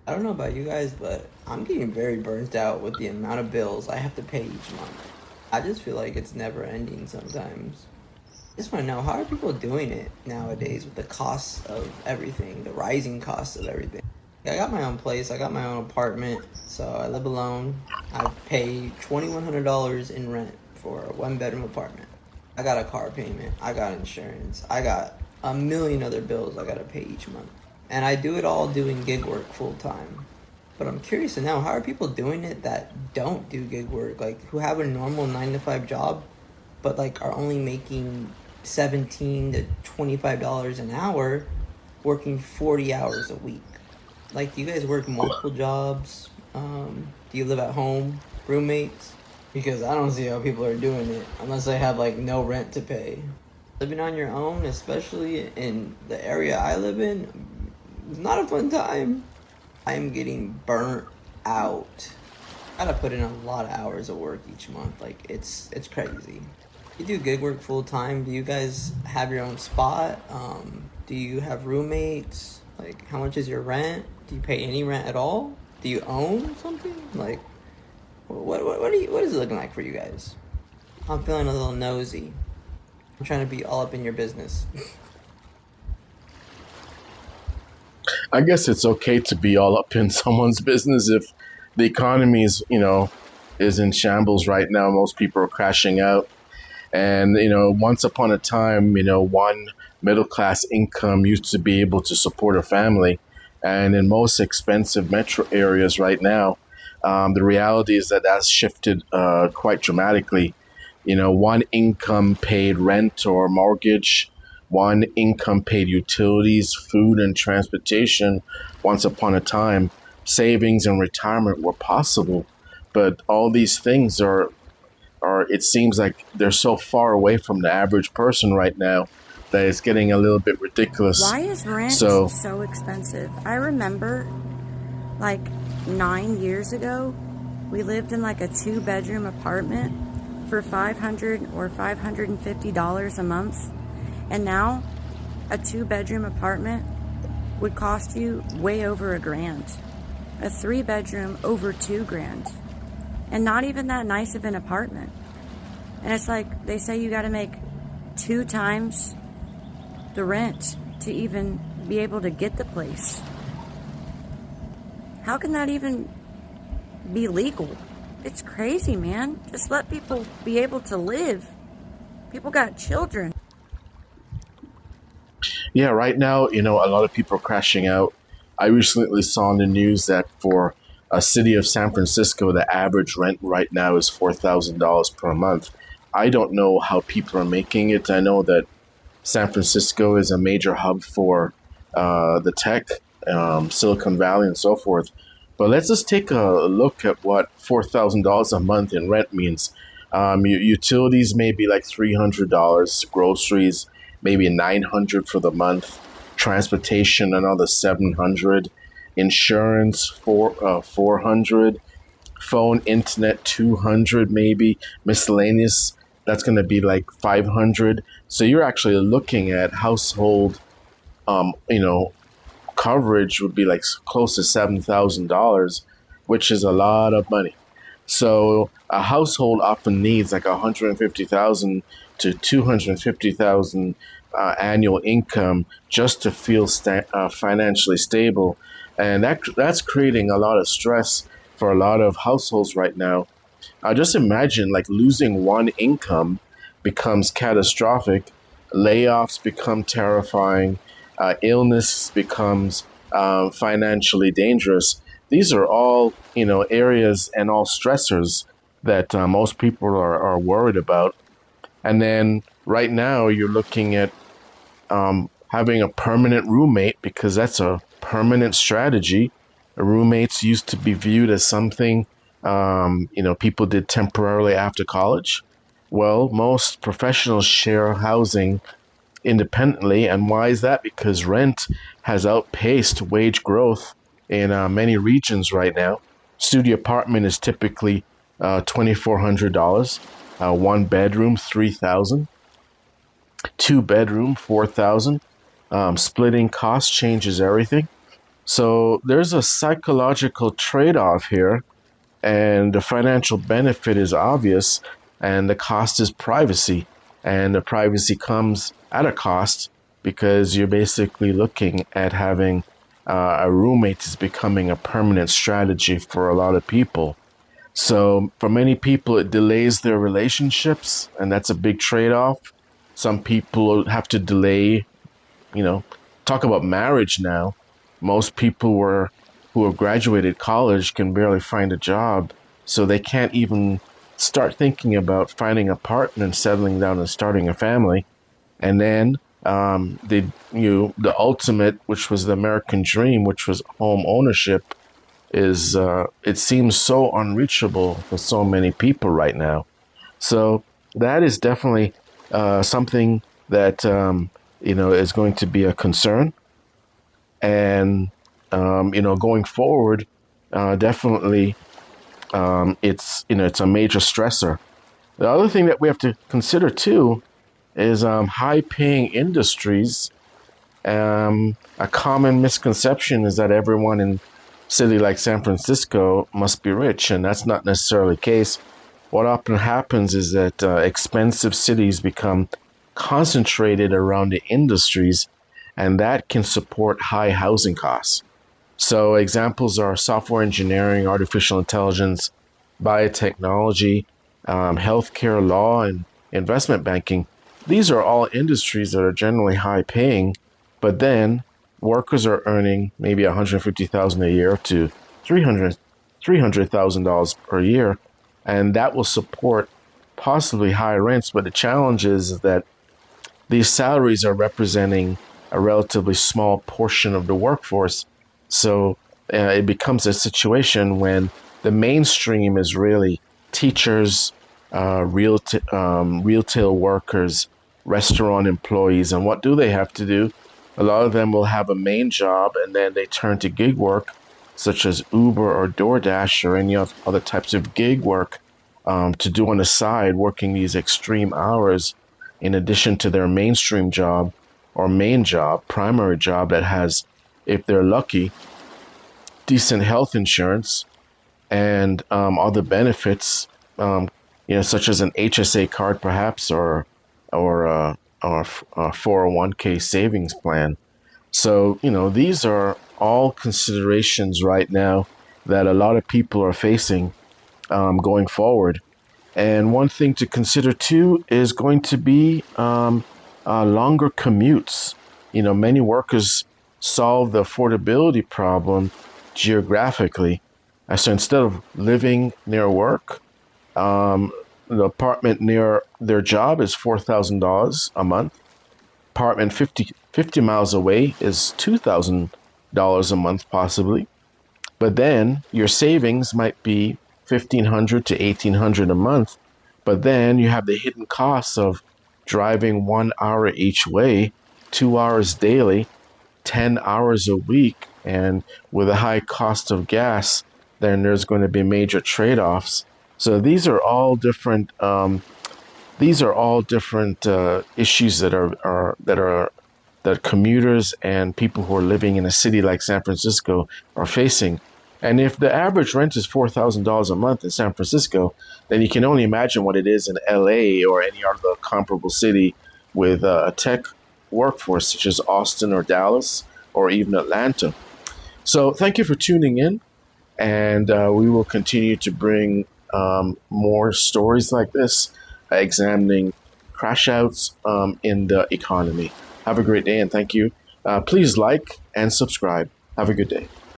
I don't know about you guys, but I'm getting very burnt out with the amount of bills I have to pay each month. I just feel like it's never ending sometimes. I just want to know, how are people doing it nowadays with the costs of everything, the rising costs of everything? I got my own place, I got my own apartment, so I live alone. I pay $2,100 in rent for a one bedroom apartment. I got a car payment, I got insurance, I got a million other bills I gotta pay each month. And I do it all doing gig work full time. But I'm curious to know, how are people doing it that don't do gig work, like who have a normal 9 to 5 job, but like are only making 17 to $25 an hour, working 40 hours a week. Like, do you guys work multiple jobs? Do you live at home, roommates? Because I don't see how people are doing it unless they have like no rent to pay. Living on your own, especially in the area I live in, it's not a fun time. I'm getting burnt out. I gotta put in a lot of hours of work each month. Like, it's crazy. You do gig work full time. Do you guys have your own spot? Do you have roommates? Like, how much is your rent? Do you pay any rent at all? Do you own something? Like, what is it looking like for you guys? I'm feeling a little nosy. I'm trying to be all up in your business. I guess it's okay to be all up in someone's business if the economy is in shambles right now. Most people are crashing out. And, once upon a time, one middle class income used to be able to support a family. And in most expensive metro areas right now, the reality is that that's shifted quite dramatically. One income paid rent or mortgage, one income paid utilities, food, and transportation. Once upon a time, savings and retirement were possible. But all these things are it seems like they're so far away from the average person right now that it's getting a little bit ridiculous. Why is rent So so expensive? I remember like 9 years ago, we lived in like a two-bedroom apartment for $500 or $550 a month. And now a two-bedroom apartment would cost you way over $1,000. A three-bedroom over $2,000. And not even that nice of an apartment. And it's like they say you got to make two times the rent to even be able to get the place. How can that even be legal? It's crazy, man. Just let people be able to live. People got children. yeah, right now, a lot of people are crashing out. I recently saw in the news that for a city of San Francisco, the average rent right now is $4,000 per month. I don't know how people are making it. I know that San Francisco is a major hub for the tech, Silicon Valley, and so forth. But let's just take a look at what $4,000 a month in rent means. Utilities maybe like $300, groceries maybe 900 for the month, transportation another 700, insurance 400, phone, internet 200 maybe, miscellaneous that's going to be like 500. So you're actually looking at household um, you know, coverage would be like close to $7,000, which is a lot of money. So a household often needs like 150,000 to 250,000 annual income just to feel financially stable, and that's creating a lot of stress for a lot of households right now. Just imagine like losing one income becomes catastrophic, layoffs become terrifying, illness becomes financially dangerous. These are all areas and all stressors that most people are worried about. And then right now you're looking at having a permanent roommate because that's a permanent strategy. Roommates used to be viewed as something people did temporarily after college. Well, most professionals share housing independently. And why is that? Because rent has outpaced wage growth in many regions right now. Studio apartment is typically $2,400. One bedroom, 3,000. Two bedroom, 4,000. Splitting cost changes everything. So there's a psychological trade-off here, and the financial benefit is obvious, and the cost is privacy, and the privacy comes at a cost because you're basically looking at having a roommate is becoming a permanent strategy for a lot of people. So for many people, it delays their relationships, and that's a big trade-off. Some people have to delay, you know, talk about marriage now. Most people who have graduated college can barely find a job, so they can't even start thinking about finding a partner and settling down and starting a family. And then the ultimate, which was the American dream, which was home ownership, is it seems so unreachable for so many people right now. So that is definitely something that is going to be a concern, and going forward, definitely it's a major stressor. The other thing that we have to consider too is high-paying industries. A common misconception is that everyone in city like San Francisco must be rich, and that's not necessarily the case. What often happens is that expensive cities become concentrated around the industries, and that can support high housing costs. So examples are software engineering, artificial intelligence, biotechnology, healthcare, law, and investment banking. These are all industries that are generally high paying, but then workers are earning maybe $150,000 a year to $300,000 per year, and that will support possibly high rents. But the challenge is that these salaries are representing a relatively small portion of the workforce. So it becomes a situation when the mainstream is really teachers, retail workers, restaurant employees. And what do they have to do? A lot of them will have a main job, and then they turn to gig work, such as Uber or DoorDash or any other types of gig work to do on the side, working these extreme hours in addition to their mainstream job or main job, primary job that has, if they're lucky, decent health insurance and other benefits, such as an HSA card, perhaps, or a 401k savings plan. So, these are all considerations right now that a lot of people are facing going forward. And one thing to consider too is going to be longer commutes. Many workers solve the affordability problem geographically. So instead of living near work, the apartment near their job is $4,000 a month. Apartment 50 miles away is $2,000 a month, possibly. But then your savings might be $1,500 to $1,800 a month. But then you have the hidden costs of driving 1 hour each way, 2 hours daily, 10 hours a week. And with a high cost of gas, then there's going to be major trade-offs. So these are all different. Issues that commuters and people who are living in a city like San Francisco are facing. And if the average rent is $4,000 a month in San Francisco, then you can only imagine what it is in LA or any other comparable city with a tech workforce, such as Austin or Dallas or even Atlanta. So thank you for tuning in, and we will continue to bring more stories like this, examining crash outs in the economy. Have a great day, and thank you. Please like and subscribe. Have a good day.